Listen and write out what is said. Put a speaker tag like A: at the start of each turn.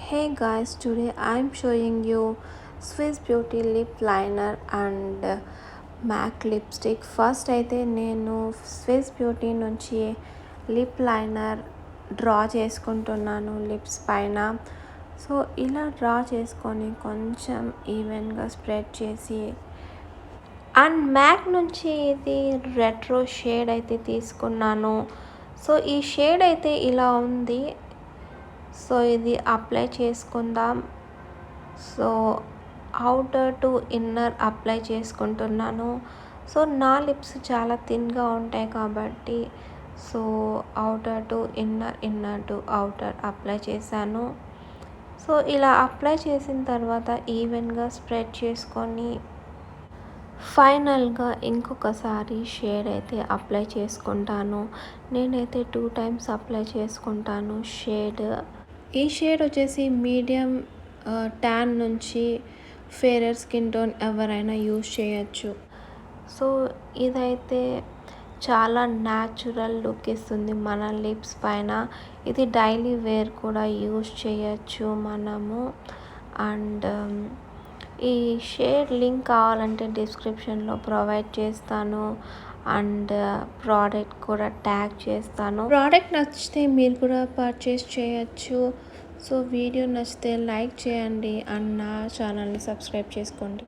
A: Hey guys, today I'm showing you Swiss Beauty lip liner and MAC lipstick. First అయితే నేను Swiss beauty నుంచి lip liner draw చేసుకుంటున్నాను lips పైన. So ఇలా draw చేసుకొని కొంచెం ఈవెన్గా స్ప్రెడ్ చేసి అండ్ మ్యాక్ నుంచి ఇది రెట్రో షేడ్ అయితే తీసుకున్నాను. సో ఈ షేడ్ అయితే ఇలా ఉంది. సో ఇది అప్లై చేసుకుందాం. So outer to inner apply చేసుకుంటున్నాను. సో నా లిప్స్ చాలా థిన్గా ఉంటాయి కాబట్టి so outer to inner, inner to outer apply చేశాను. సో ఇలా అప్లై చేసిన తర్వాత ఈవెన్గా స్ప్రెడ్ చేసుకొని ఫైనల్గా ఇంకొకసారి షేడ్ అయితే అప్లై చేసుకుంటాను. నేనైతే 2 టైమ్స్ అప్లై చేసుకుంటాను షేడ్. ఈ షేడ్ వచ్చేసి మీడియం ట్యాన్ నుంచి ఫేరర్ స్కిన్ టోన్ ఎవరైనా యూజ్ చేయొచ్చు. సో ఇదైతే చాలా న్యాచురల్ లుక్ ఇస్తుంది మన లిప్స్ పైన. ఇది డైలీ వేర్ కూడా యూజ్ చేయొచ్చు మనము. అండ్ ఈ షేడ్ లింక్ కావాలంటే డిస్క్రిప్షన్లో ప్రొవైడ్ చేస్తాను. అండ్ ప్రోడక్ట్ కూడా ట్యాగ్ చేస్తాను. ప్రోడక్ట్ నచ్చితే మీరు కూడా పర్చేస్ చేయొచ్చు. సో వీడియో నచ్చితే లైక్ చేయండి అండ్ నా ఛానల్ని సబ్స్క్రైబ్ చేసుకోండి.